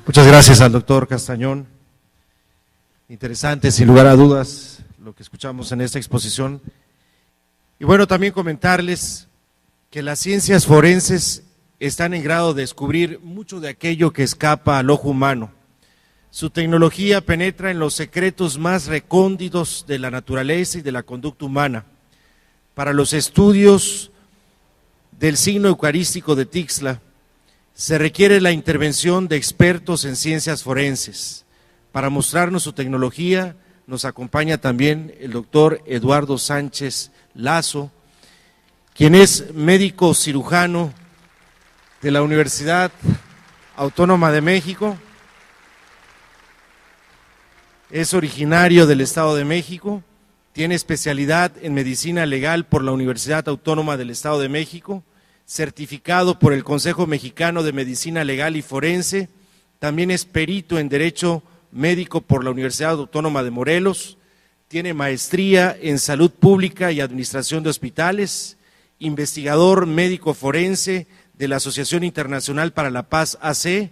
Muchas gracias al doctor Castañón. Interesante, sin lugar a dudas, lo que escuchamos en esta exposición. Y bueno, también comentarles que las ciencias forenses están en grado de descubrir mucho de aquello que escapa al ojo humano. Su tecnología penetra en los secretos más recónditos de la naturaleza y de la conducta humana. Para los estudios del signo eucarístico de Tixla, se requiere la intervención de expertos en ciencias forenses. Para mostrarnos su tecnología, nos acompaña también el doctor Eduardo Sánchez Lazo, quien es médico cirujano de la Universidad Autónoma de México, es originario del Estado de México, tiene especialidad en medicina legal por la Universidad Autónoma del Estado de México, certificado por el Consejo Mexicano de Medicina Legal y Forense, también es perito en Derecho Médico por la Universidad Autónoma de Morelos, tiene maestría en Salud Pública y Administración de Hospitales, investigador médico forense de la Asociación Internacional para la Paz AC,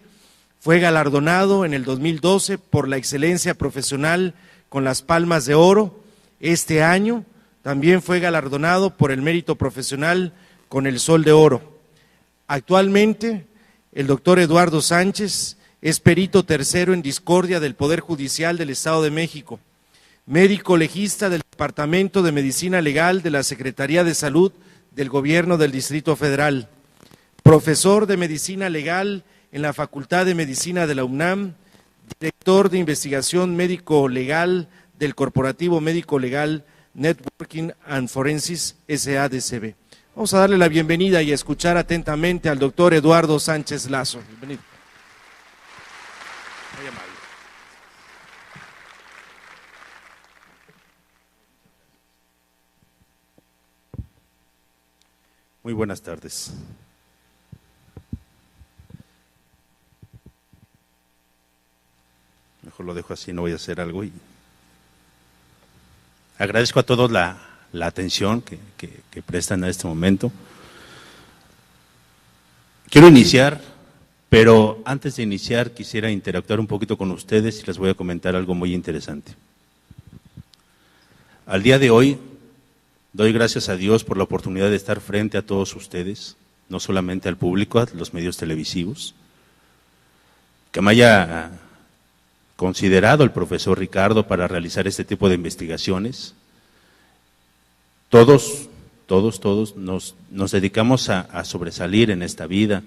fue galardonado en el 2012 por la excelencia profesional con las Palmas de Oro. Este año también fue galardonado por el mérito profesional con el Sol de Oro. Actualmente, el doctor Eduardo Sánchez es perito tercero en discordia del Poder Judicial del Estado de México, médico legista del Departamento de Medicina Legal de la Secretaría de Salud del Gobierno del Distrito Federal, profesor de Medicina Legal en la Facultad de Medicina de la UNAM, director de Investigación Médico Legal del Corporativo Médico Legal Networking and Forensics SADCB. Vamos a darle la bienvenida y a escuchar atentamente al doctor Eduardo Sánchez Lazo. Bienvenido. Muy amable. Muy buenas tardes. Mejor lo dejo así, no voy a hacer algo. Y agradezco a todos la atención que prestan a este momento. Quiero iniciar, pero antes de iniciar quisiera interactuar un poquito con ustedes y les voy a comentar algo muy interesante. Al día de hoy, doy gracias a Dios por la oportunidad de estar frente a todos ustedes, no solamente al público, a los medios televisivos, que me haya considerado el profesor Ricardo para realizar este tipo de investigaciones. Todos nos dedicamos a sobresalir en esta vida,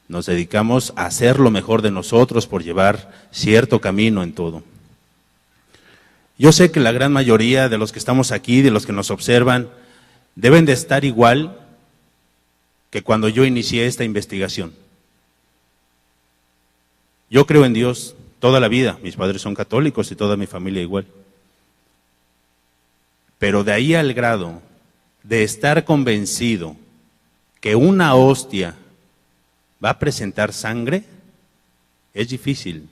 nos dedicamos a hacer lo mejor de nosotros por llevar cierto camino en todo. Yo sé que la gran mayoría de los que estamos aquí, de los que nos observan, deben de estar igual que cuando yo inicié esta investigación. Yo creo en Dios toda la vida, mis padres son católicos y toda mi familia igual. Pero de ahí al grado de estar convencido que una hostia va a presentar sangre, es difícil.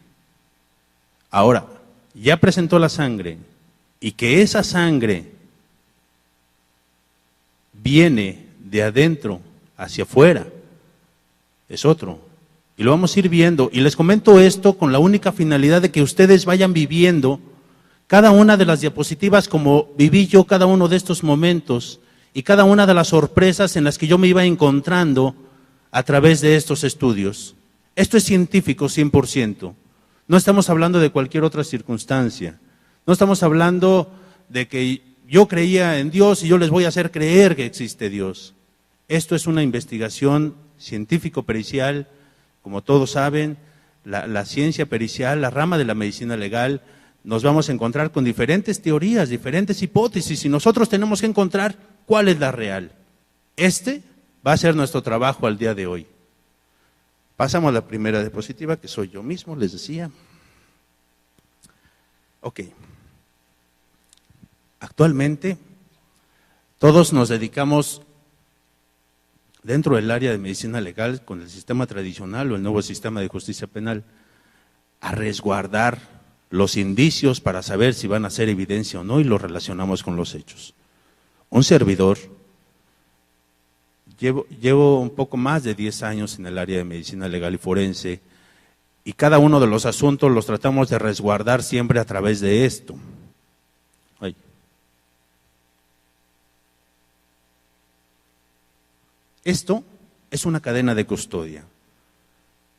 Ahora, ya presentó la sangre y que esa sangre viene de adentro hacia afuera, es otro. Y lo vamos a ir viendo. Y les comento esto con la única finalidad de que ustedes vayan viviendo cada una de las diapositivas como viví yo cada uno de estos momentos y cada una de las sorpresas en las que yo me iba encontrando a través de estos estudios. Esto es científico 100%. No estamos hablando de cualquier otra circunstancia. No estamos hablando de que yo creía en Dios y yo les voy a hacer creer que existe Dios. Esto es una investigación científico-pericial. Como todos saben, la ciencia pericial, la rama de la medicina legal, nos vamos a encontrar con diferentes teorías, diferentes hipótesis, y nosotros tenemos que encontrar cuál es la real. Este va a ser nuestro trabajo al día de hoy. Pasamos a la primera diapositiva, que soy yo mismo, les decía. Ok. Actualmente, todos nos dedicamos dentro del área de medicina legal, con el sistema tradicional o el nuevo sistema de justicia penal, a resguardar los indicios para saber si van a ser evidencia o no y lo relacionamos con los hechos. Un servidor, llevo un poco más de 10 años en el área de medicina legal y forense Y cada uno de los asuntos los tratamos de resguardar siempre a través de esto. Ay. Esto es una cadena de custodia.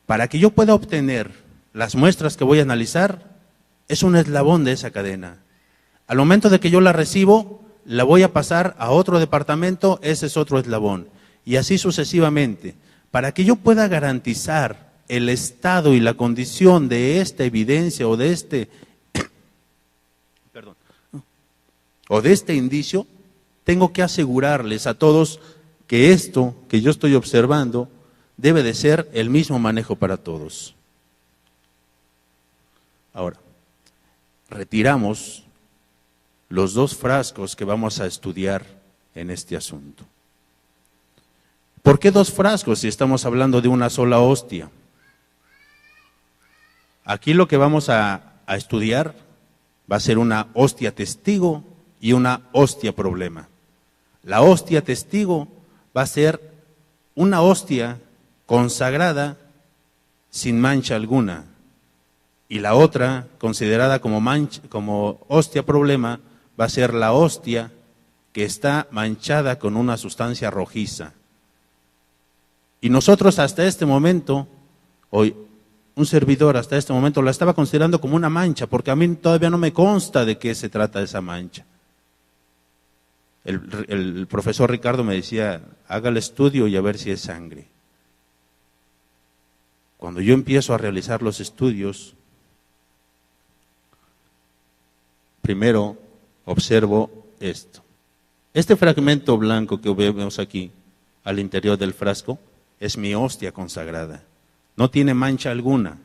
Para que yo pueda obtener las muestras que voy a analizar, es un eslabón de esa cadena. Al momento de que yo la recibo, la voy a pasar a otro departamento, ese es otro eslabón. Y así sucesivamente. Para que yo pueda garantizar el estado y la condición de esta evidencia o de este indicio, tengo que asegurarles a todos que esto que yo estoy observando debe de ser el mismo manejo para todos. Ahora, retiramos los 2 frascos que vamos a estudiar en este asunto. ¿Por qué 2 frascos si estamos hablando de una sola hostia? Aquí lo que vamos a estudiar va a ser una hostia testigo y una hostia problema. La hostia testigo va a ser una hostia consagrada sin mancha alguna. Y la otra, considerada como hostia problema, va a ser la hostia que está manchada con una sustancia rojiza. Y nosotros hasta este momento, hoy, un servidor hasta este momento la estaba considerando como una mancha, porque a mí todavía no me consta de qué se trata esa mancha. El profesor Ricardo me decía, haga el estudio y a ver si es sangre. Cuando yo empiezo a realizar los estudios, primero observo esto. Este fragmento blanco que vemos aquí, al interior del frasco, es mi hostia consagrada. No tiene mancha alguna.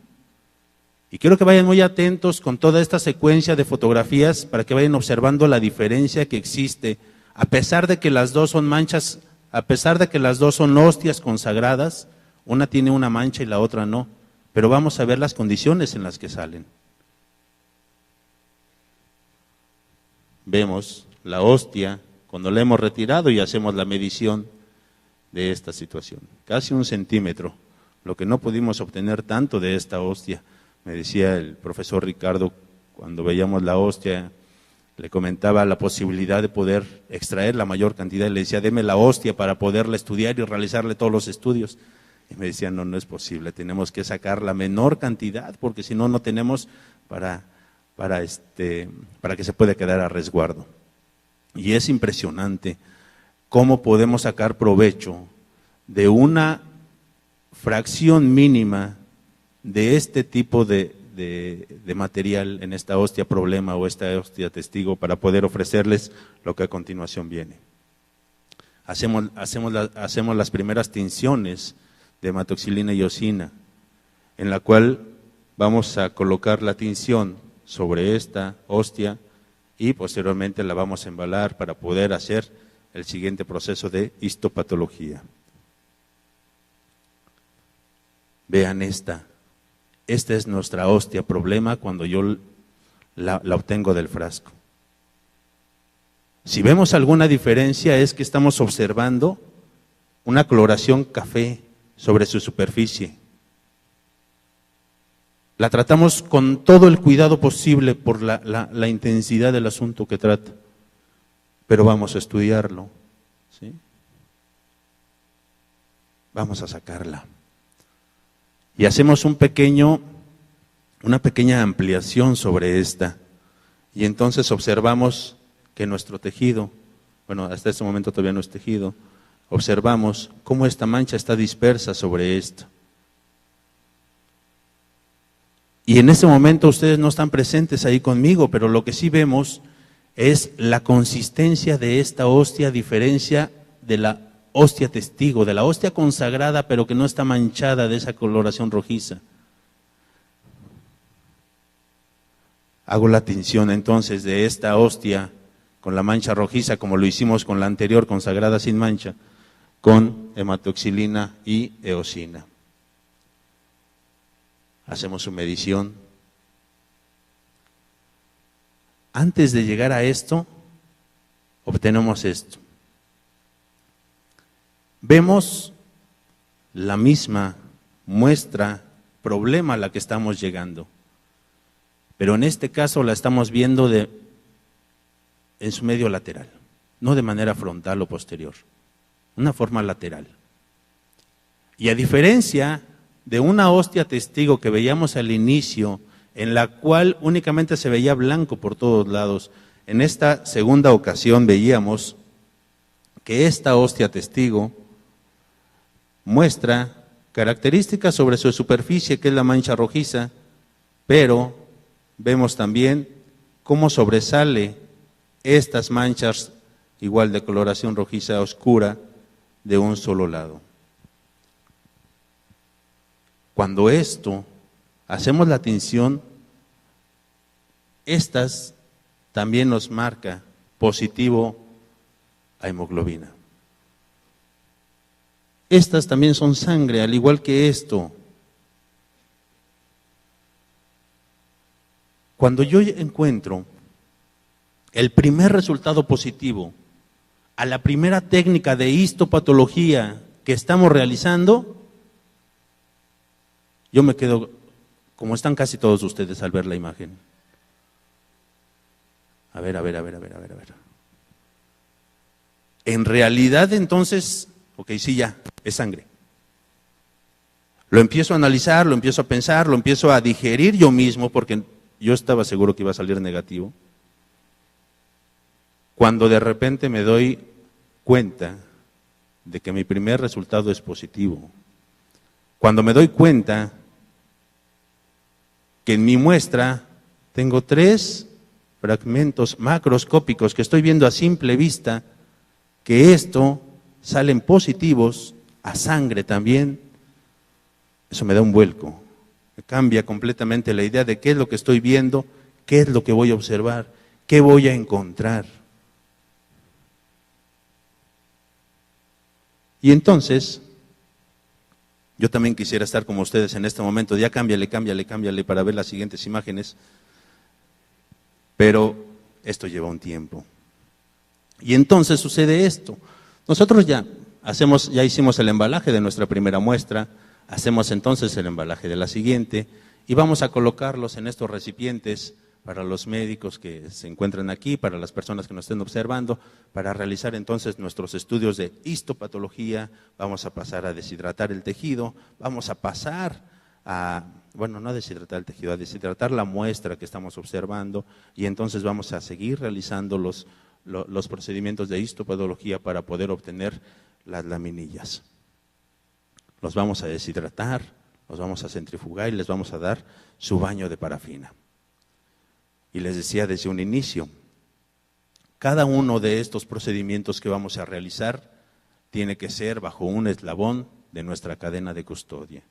Y quiero que vayan muy atentos con toda esta secuencia de fotografías para que vayan observando la diferencia que existe, a pesar de que las dos son manchas, a pesar de que las dos son hostias consagradas, una tiene una mancha y la otra no, pero vamos a ver las condiciones en las que salen. Vemos la hostia cuando la hemos retirado y hacemos la medición de esta situación, casi 1 centímetro, lo que no pudimos obtener tanto de esta hostia. Me decía el profesor Ricardo, cuando veíamos la hostia, le comentaba la posibilidad de poder extraer la mayor cantidad, y le decía, deme la hostia para poderla estudiar y realizarle todos los estudios. Y me decía, no es posible, tenemos que sacar la menor cantidad, porque si no, no tenemos para que se pueda quedar a resguardo. Y es impresionante cómo podemos sacar provecho de una fracción mínima de este tipo de material en esta hostia problema o esta hostia testigo para poder ofrecerles lo que a continuación viene. Hacemos las primeras tinciones de hematoxilina y eosina, en la cual vamos a colocar la tinción sobre esta hostia y posteriormente la vamos a embalar para poder hacer el siguiente proceso de histopatología. Vean esta es nuestra hostia problema cuando yo la obtengo del frasco. Si vemos alguna diferencia es que estamos observando una coloración café sobre su superficie. La tratamos con todo el cuidado posible por la intensidad del asunto que trata, pero vamos a estudiarlo, ¿sí? Vamos a sacarla. Y hacemos una pequeña ampliación sobre esta, y entonces observamos que nuestro tejido, bueno, hasta este momento todavía no es tejido, observamos cómo esta mancha está dispersa sobre esto. Y en ese momento ustedes no están presentes ahí conmigo, pero lo que sí vemos es la consistencia de esta hostia, a diferencia de la hostia testigo, de la hostia consagrada, pero que no está manchada de esa coloración rojiza. Hago la tinción entonces de esta hostia con la mancha rojiza, como lo hicimos con la anterior consagrada sin mancha, con hematoxilina y eosina. Hacemos su medición. Antes de llegar a esto, obtenemos esto. Vemos la misma muestra problema a la que estamos llegando. Pero en este caso la estamos viendo en su medio lateral, no de manera frontal o posterior, una forma lateral. Y a diferencia de una hostia testigo que veíamos al inicio, en la cual únicamente se veía blanco por todos lados, en esta segunda ocasión veíamos que esta hostia testigo muestra características sobre su superficie, que es la mancha rojiza, pero vemos también cómo sobresale estas manchas igual de coloración rojiza oscura de un solo lado. Cuando esto hacemos la tinción, estas también nos marca positivo a hemoglobina. Estas también son sangre, al igual que esto. Cuando yo encuentro el primer resultado positivo a la primera técnica de histopatología que estamos realizando, yo me quedo, como están casi todos ustedes al ver la imagen. A ver. En realidad entonces, ok, sí, ya, es sangre. Lo empiezo a analizar, lo empiezo a pensar, lo empiezo a digerir yo mismo, porque yo estaba seguro que iba a salir negativo. Cuando de repente me doy cuenta de que mi primer resultado es positivo. Cuando me doy cuenta que en mi muestra tengo 3 fragmentos macroscópicos que estoy viendo a simple vista, que esto salen positivos a sangre también, eso me da un vuelco, me cambia completamente la idea de qué es lo que estoy viendo, qué es lo que voy a observar, qué voy a encontrar. Y entonces, yo también quisiera estar como ustedes en este momento, ya cámbiale para ver las siguientes imágenes, pero esto lleva un tiempo. Y entonces sucede esto, nosotros ya hicimos el embalaje de nuestra primera muestra, hacemos entonces el embalaje de la siguiente y vamos a colocarlos en estos recipientes para los médicos que se encuentran aquí, para las personas que nos estén observando, para realizar entonces nuestros estudios de histopatología. Vamos a pasar a deshidratar el tejido, vamos a pasar no a deshidratar el tejido, a deshidratar la muestra que estamos observando, y entonces vamos a seguir realizando los procedimientos de histopatología para poder obtener las laminillas. Los vamos a deshidratar, los vamos a centrifugar y les vamos a dar su baño de parafina. Y les decía desde un inicio, cada uno de estos procedimientos que vamos a realizar tiene que ser bajo un eslabón de nuestra cadena de custodia.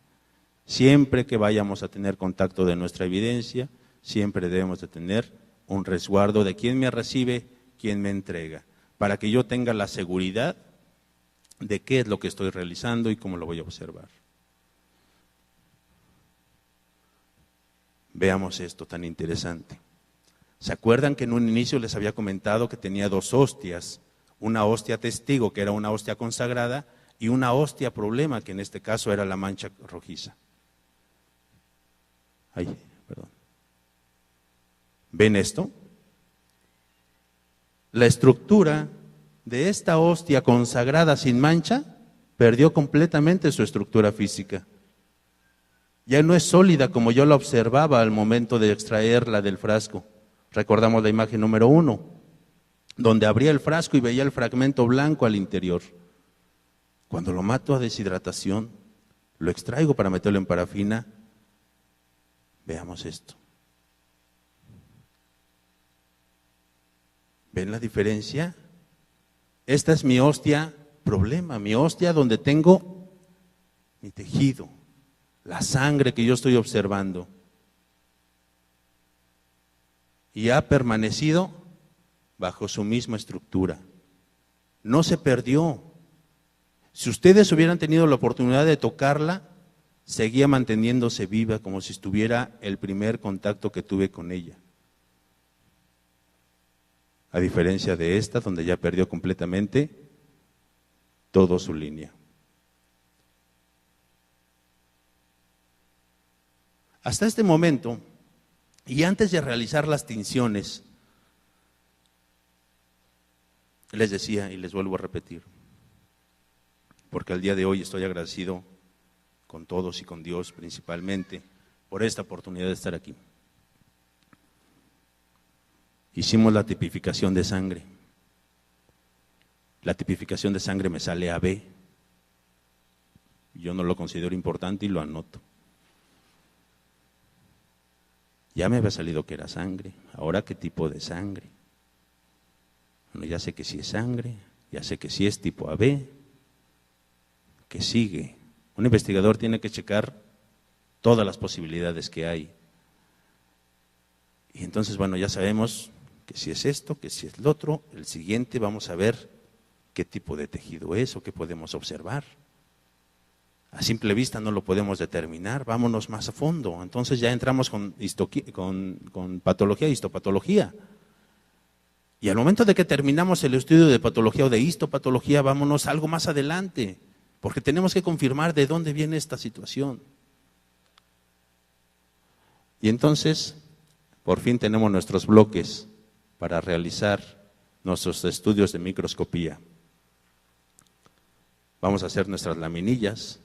Siempre que vayamos a tener contacto de nuestra evidencia, siempre debemos de tener un resguardo de quién me recibe, quién me entrega, para que yo tenga la seguridad de qué es lo que estoy realizando y cómo lo voy a observar. Veamos esto tan interesante. ¿Se acuerdan que en un inicio les había comentado que tenía 2 hostias? Una hostia testigo, que era una hostia consagrada, y una hostia problema, que en este caso era la mancha rojiza. ¿Ven esto? La estructura de esta hostia consagrada sin mancha perdió completamente su estructura física. Ya no es sólida como yo la observaba al momento de extraerla del frasco. Recordamos la imagen número 1, donde abría el frasco y veía el fragmento blanco al interior. Cuando lo mato a deshidratación, lo extraigo para meterlo en parafina. Veamos esto. ¿Ven la diferencia? Esta es mi hostia problema, mi hostia donde tengo mi tejido, la sangre que yo estoy observando. Y ha permanecido bajo su misma estructura. No se perdió. Si ustedes hubieran tenido la oportunidad de tocarla, seguía manteniéndose viva como si estuviera el primer contacto que tuve con ella. A diferencia de esta, donde ya perdió completamente toda su línea. Hasta este momento, y antes de realizar las tinciones, les decía y les vuelvo a repetir, porque al día de hoy estoy agradecido con todos y con Dios principalmente por esta oportunidad de estar aquí. Hicimos la tipificación de sangre. La tipificación de sangre me sale AB. Yo no lo considero importante y lo anoto. Ya me había salido que era sangre. Ahora, ¿qué tipo de sangre? Bueno, ya sé que sí es sangre, ya sé que sí es tipo AB. ¿Qué sigue? Un investigador tiene que checar todas las posibilidades que hay. Y entonces, bueno, ya sabemos que si es esto, que si es lo otro. El siguiente vamos a ver qué tipo de tejido es o qué podemos observar. A simple vista no lo podemos determinar, vámonos más a fondo. Entonces ya entramos con patología e histopatología. Y al momento de que terminamos el estudio de patología o de histopatología, vámonos algo más adelante, porque tenemos que confirmar de dónde viene esta situación. Y entonces, por fin tenemos nuestros bloques para realizar nuestros estudios de microscopía. Vamos a hacer nuestras laminillas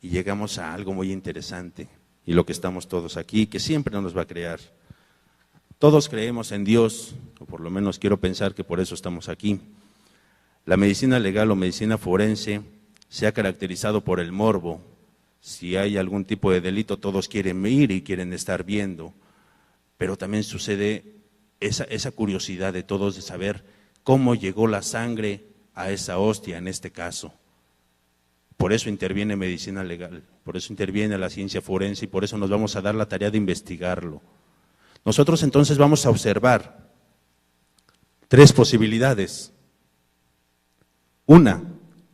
y llegamos a algo muy interesante, y lo que estamos todos aquí, que siempre nos va a crear. Todos creemos en Dios, o por lo menos quiero pensar que por eso estamos aquí. La medicina legal o medicina forense se ha caracterizado por el morbo. Si hay algún tipo de delito, todos quieren ir y quieren estar viendo, pero también sucede esa curiosidad de todos de saber cómo llegó la sangre a esa hostia en este caso. Por eso interviene medicina legal, por eso interviene la ciencia forense y por eso nos vamos a dar la tarea de investigarlo. Nosotros entonces vamos a observar 3 posibilidades. Una,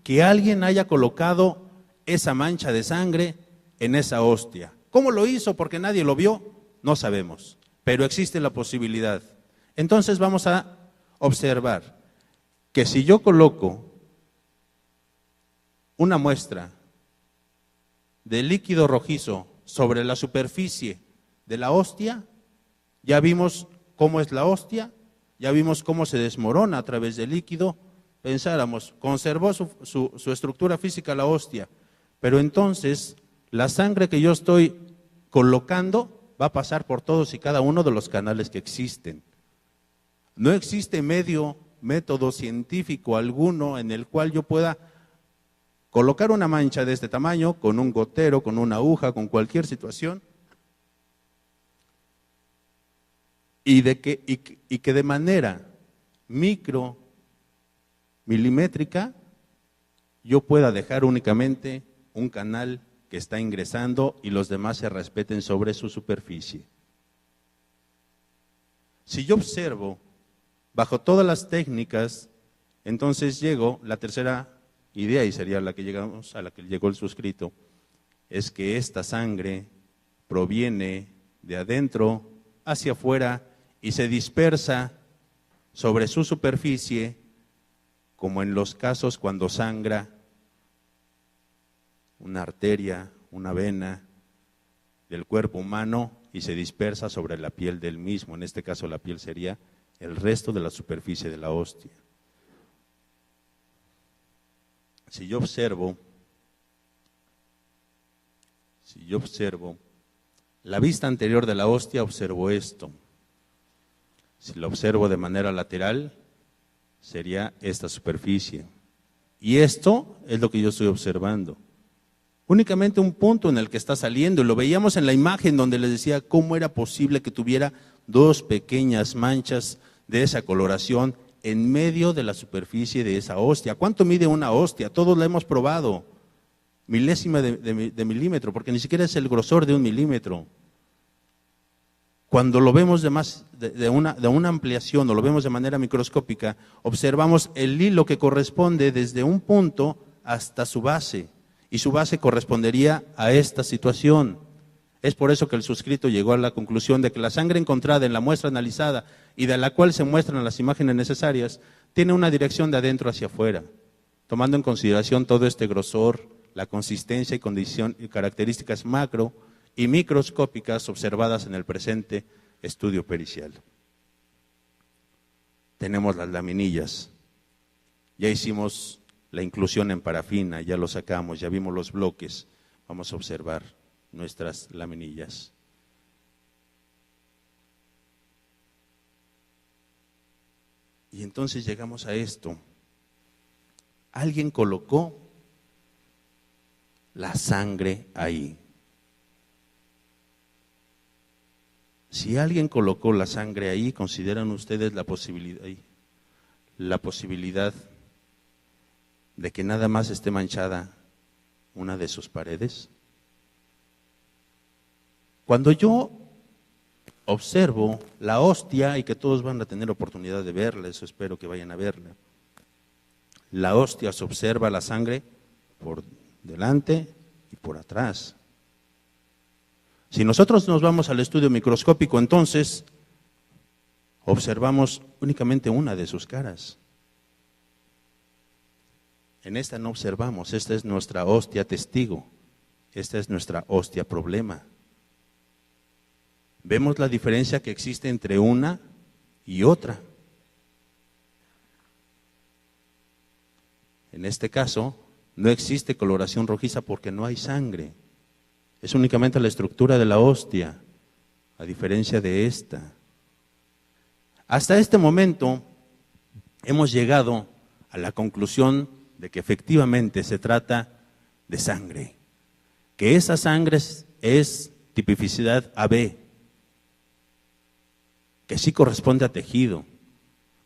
que alguien haya colocado esa mancha de sangre en esa hostia. ¿Cómo lo hizo? Porque nadie lo vio, no sabemos, pero existe la posibilidad. Entonces vamos a observar que si yo coloco una muestra de líquido rojizo sobre la superficie de la hostia, ya vimos cómo es la hostia, ya vimos cómo se desmorona a través del líquido. Pensáramos, conservó su estructura física la hostia, pero entonces la sangre que yo estoy colocando va a pasar por todos y cada uno de los canales que existen. No existe método científico alguno en el cual yo pueda colocar una mancha de este tamaño con un gotero, con una aguja, con cualquier situación, y que de manera milimétrica yo pueda dejar únicamente un canal que está ingresando y los demás se respeten sobre su superficie. Si yo observo bajo todas las técnicas, entonces llego, la tercera idea, y sería la que llegamos, a la que llegó el suscrito, es que esta sangre proviene de adentro hacia afuera y se dispersa sobre su superficie, como en los casos cuando sangra una arteria, una vena del cuerpo humano y se dispersa sobre la piel del mismo. En este caso la piel sería el resto de la superficie de la hostia. Si yo observo la vista anterior de la hostia, observo esto. Si lo observo de manera lateral, sería esta superficie. Y esto es lo que yo estoy observando. Únicamente un punto en el que está saliendo, y lo veíamos en la imagen donde les decía cómo era posible que tuviera 2 pequeñas manchas de esa coloración en medio de la superficie de esa hostia. ¿Cuánto mide una hostia? Todos la hemos probado. Milésima de milímetro, porque ni siquiera es el grosor de 1 milímetro. Cuando lo vemos de una ampliación o lo vemos de manera microscópica, observamos el hilo que corresponde desde un punto hasta su base, y su base correspondería a esta situación. Es por eso que el suscrito llegó a la conclusión de que la sangre encontrada en la muestra analizada y de la cual se muestran las imágenes necesarias, tiene una dirección de adentro hacia afuera, tomando en consideración todo este grosor, la consistencia y condición y características macro y microscópicas observadas en el presente estudio pericial. Tenemos las laminillas, ya hicimos la inclusión en parafina, ya lo sacamos, ya vimos los bloques, vamos a observar nuestras laminillas. Y entonces llegamos a esto. Alguien colocó la sangre ahí. Si alguien colocó la sangre ahí, ¿consideran ustedes la posibilidad de que nada más esté manchada una de sus paredes? Cuando yo observo la hostia, y que todos van a tener oportunidad de verla, eso espero que vayan a verla. La hostia se observa la sangre por delante y por atrás. Si nosotros nos vamos al estudio microscópico, entonces observamos únicamente una de sus caras. En esta no observamos, esta es nuestra hostia testigo, esta es nuestra hostia problema. Vemos la diferencia que existe entre una y otra. En este caso, no existe coloración rojiza porque no hay sangre. Es únicamente la estructura de la hostia, a diferencia de esta. Hasta este momento hemos llegado a la conclusión de que efectivamente se trata de sangre, que esa sangre es tipificidad AB, que sí corresponde a tejido.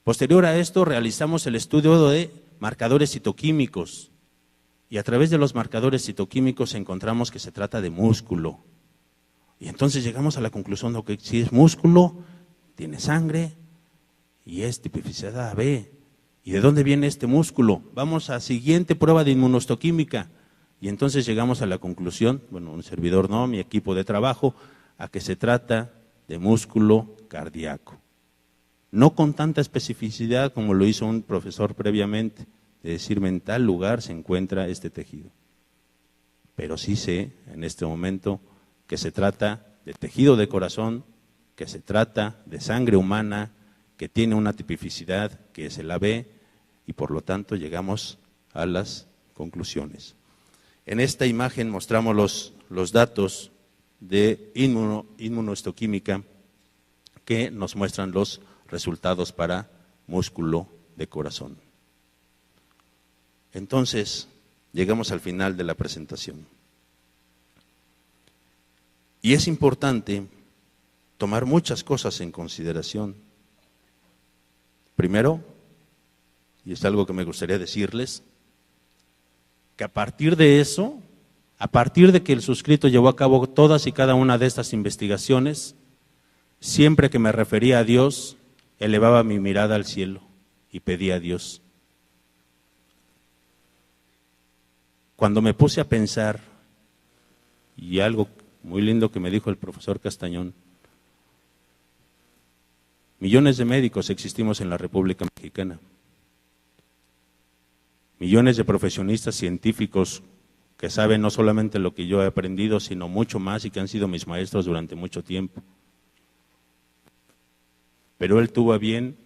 Posterior a esto realizamos el estudio de marcadores citoquímicos y a través de los marcadores citoquímicos encontramos que se trata de músculo. Y entonces llegamos a la conclusión de que si es músculo, tiene sangre y es tipificidad AB. ¿Y de dónde viene este músculo? Vamos a la siguiente prueba de inmunohistoquímica y entonces llegamos a la conclusión, bueno, un servidor no, mi equipo de trabajo, a que se trata de músculo cardíaco. No con tanta especificidad como lo hizo un profesor previamente, de decirme en tal lugar se encuentra este tejido. Pero sí sé en este momento que se trata de tejido de corazón, que se trata de sangre humana, que tiene una tipificidad que es el AB y por lo tanto llegamos a las conclusiones. En esta imagen mostramos los datos de inmunohistoquímica que nos muestran los resultados para músculo de corazón. Entonces, llegamos al final de la presentación. Y es importante tomar muchas cosas en consideración. Primero, y es algo que me gustaría decirles, que a partir de eso, a partir de que el suscrito llevó a cabo todas y cada una de estas investigaciones, siempre que me refería a Dios, elevaba mi mirada al cielo y pedía a Dios. Cuando me puse a pensar, y algo muy lindo que me dijo el profesor Castañón, millones de médicos existimos en la República Mexicana, millones de profesionistas científicos que saben no solamente lo que yo he aprendido, sino mucho más y que han sido mis maestros durante mucho tiempo. Pero Él tuvo a bien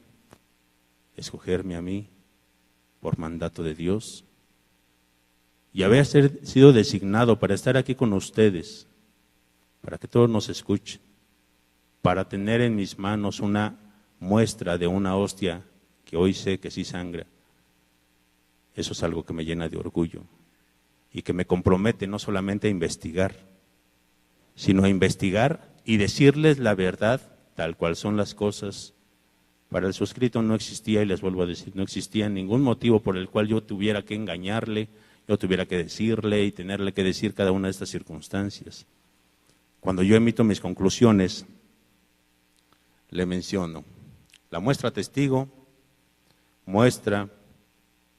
escogerme a mí por mandato de Dios y haber sido designado para estar aquí con ustedes, para que todos nos escuchen, para tener en mis manos una muestra de una hostia que hoy sé que sí sangra. Eso es algo que me llena de orgullo y que me compromete no solamente a investigar, sino a investigar y decirles la verdad tal cual son las cosas. Para el suscrito no existía, y les vuelvo a decir, no existía ningún motivo por el cual yo tuviera que engañarle, yo tuviera que decirle y tenerle que decir cada una de estas circunstancias. Cuando yo emito mis conclusiones, le menciono, la muestra testigo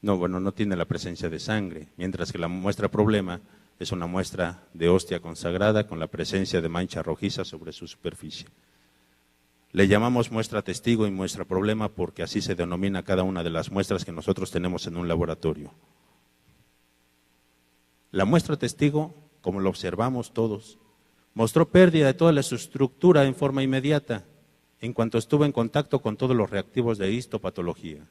no tiene la presencia de sangre, mientras que la muestra problema es una muestra de hostia consagrada con la presencia de mancha rojiza sobre su superficie. Le llamamos muestra testigo y muestra problema porque así se denomina cada una de las muestras que nosotros tenemos en un laboratorio. La muestra testigo, como lo observamos todos, Mostró pérdida de toda la estructura en forma inmediata, en cuanto estuvo en contacto con todos los reactivos de histopatología.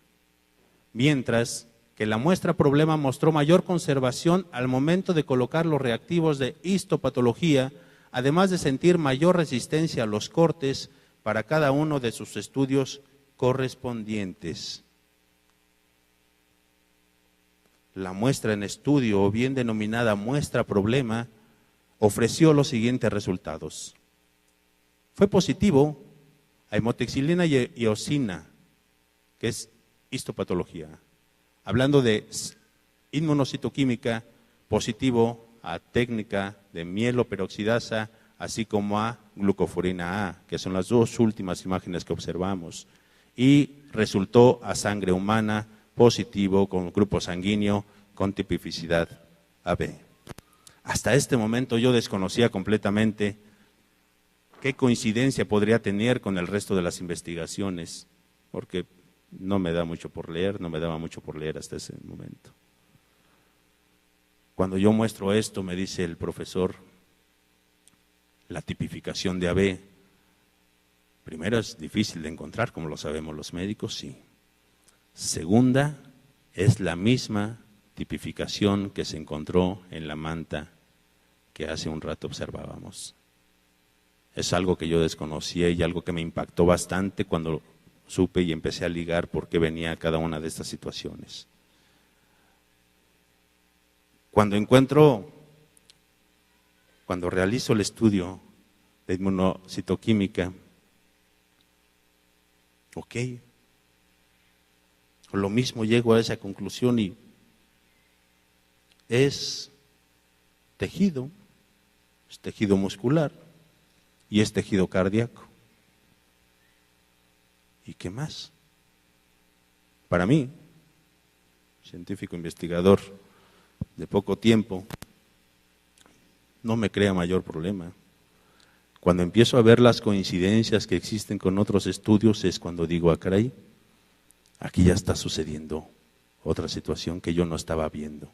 Mientras que la muestra problema mostró mayor conservación al momento de colocar los reactivos de histopatología, además de sentir mayor resistencia a los cortes para cada uno de sus estudios correspondientes. La muestra en estudio, o bien denominada muestra problema, ofreció los siguientes resultados. Fue positivo a hemoxilina y eosina, que es histopatología. Hablando de inmunocitoquímica, positivo a técnica de mieloperoxidasa, así como a glucoforina A, que son las dos últimas imágenes que observamos. Y resultó a sangre humana positivo con grupo sanguíneo con tipicidad AB. Hasta este momento yo desconocía completamente qué coincidencia podría tener con el resto de las investigaciones, porque no me da mucho por leer, no me daba mucho por leer hasta ese momento. Cuando yo muestro esto, me dice el profesor, la tipificación de AB, primero es difícil de encontrar, como lo sabemos los médicos, sí. Segunda, es la misma tipificación que se encontró en la manta que hace un rato observábamos. Es algo que yo desconocía y algo que me impactó bastante cuando supe y empecé a ligar por qué venía cada una de estas situaciones. Cuando realizo el estudio de inmunocitoquímica, ok, lo mismo llego a esa conclusión y es tejido, es tejido muscular y es tejido cardíaco. ¿Y qué más? Para mí, científico investigador de poco tiempo, no me crea mayor problema. Cuando empiezo a ver las coincidencias que existen con otros estudios es cuando digo, ah, caray, aquí ya está sucediendo otra situación que yo no estaba viendo.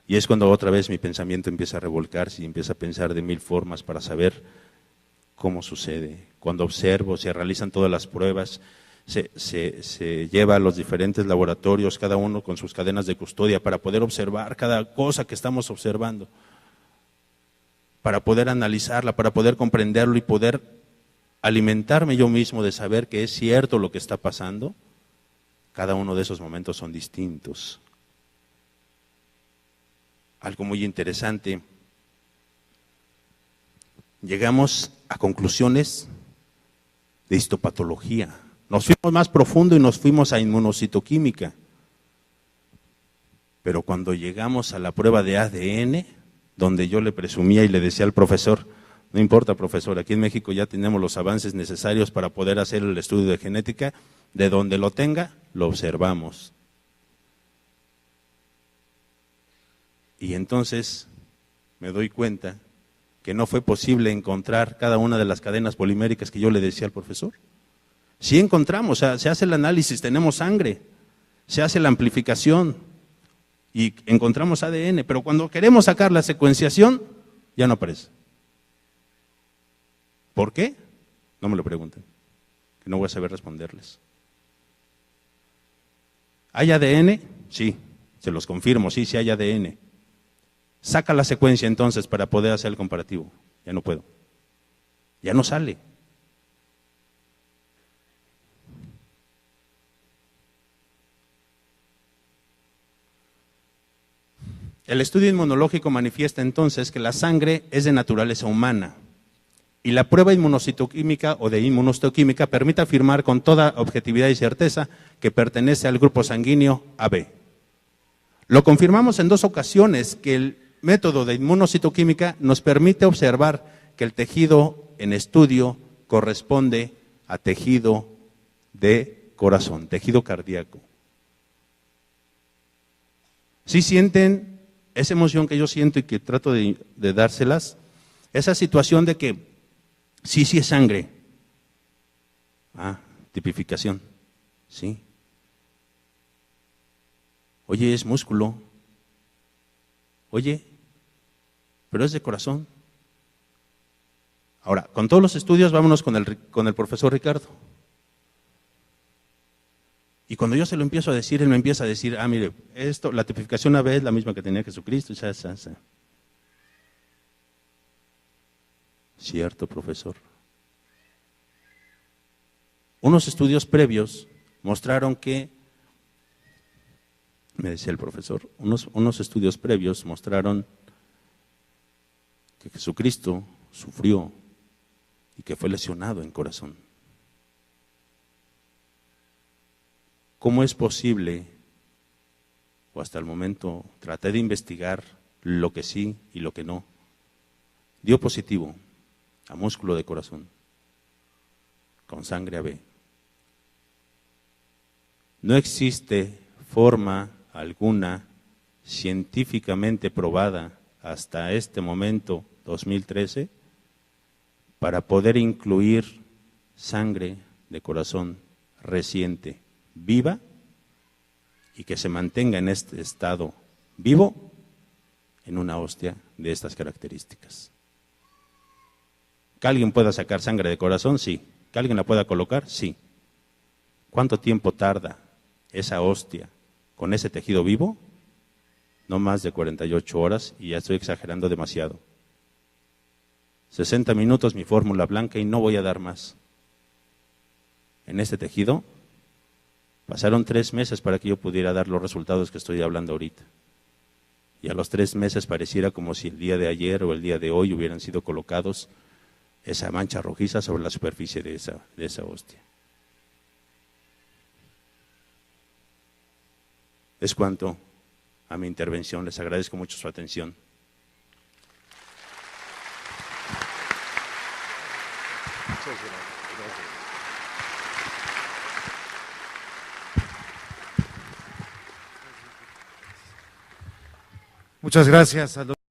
Y es cuando otra vez mi pensamiento empieza a revolcarse y empieza a pensar de mil formas para saber cómo sucede. Cuando observo, se realizan todas las pruebas, se lleva a los diferentes laboratorios, cada uno con sus cadenas de custodia para poder observar cada cosa que estamos observando, para poder analizarla, para poder comprenderlo y poder alimentarme yo mismo de saber que es cierto lo que está pasando. Cada uno de esos momentos son distintos. Algo muy interesante, llegamos a conclusiones de histopatología. Nos fuimos más profundo y nos fuimos a inmunocitoquímica. Pero cuando llegamos a la prueba de ADN, donde yo le presumía y le decía al profesor, no importa profesor, aquí en México ya tenemos los avances necesarios para poder hacer el estudio de genética, de donde lo tenga, lo observamos. Y entonces me doy cuenta que no fue posible encontrar cada una de las cadenas poliméricas que yo le decía al profesor. Sí encontramos, o sea, se hace el análisis, tenemos sangre, se hace la amplificación y encontramos ADN, pero cuando queremos sacar la secuenciación, ya no aparece. ¿Por qué? No me lo pregunten, que no voy a saber responderles. ¿Hay ADN? Sí, se los confirmo, sí hay ADN. Saca la secuencia entonces para poder hacer el comparativo. Ya no puedo. Ya no sale. El estudio inmunológico manifiesta entonces que la sangre es de naturaleza humana y la prueba inmunocitoquímica o de inmunohistoquímica permite afirmar con toda objetividad y certeza que pertenece al grupo sanguíneo AB. Lo confirmamos en dos ocasiones que el método de inmunocitoquímica nos permite observar que el tejido en estudio corresponde a tejido de corazón, tejido cardíaco. ¿Sí sienten esa emoción que yo siento y que trato de dárselas? Esa situación de que sí es sangre. Ah, tipificación, sí. Oye, es músculo. Oye, pero es de corazón. Ahora, con todos los estudios, vámonos con el profesor Ricardo. Y cuando yo se lo empiezo a decir, él me empieza a decir, mire, esto, la tipificación AB es la misma que tenía Jesucristo. Cierto, profesor. Unos estudios previos mostraron que, me decía el profesor, unos estudios previos mostraron que Jesucristo sufrió y que fue lesionado en corazón. ¿Cómo es posible, o hasta el momento traté de investigar lo que sí y lo que no? Dio positivo a músculo de corazón con sangre AB. No existe forma alguna científicamente probada hasta este momento, 2013, para poder incluir sangre de corazón reciente, viva, y que se mantenga en este estado vivo en una hostia de estas características. ¿Que alguien pueda sacar sangre de corazón? Sí. ¿Que alguien la pueda colocar? Sí. ¿Cuánto tiempo tarda esa hostia con ese tejido vivo? No más de 48 horas, y ya estoy exagerando demasiado. 60 minutos mi fórmula blanca y no voy a dar más. En este tejido pasaron 3 meses para que yo pudiera dar los resultados que estoy hablando ahorita. Y a los 3 meses pareciera como si el día de ayer o el día de hoy hubieran sido colocados esa mancha rojiza sobre la superficie de esa hostia. Es cuanto a mi intervención. Les agradezco mucho su atención. Muchas gracias al doctor.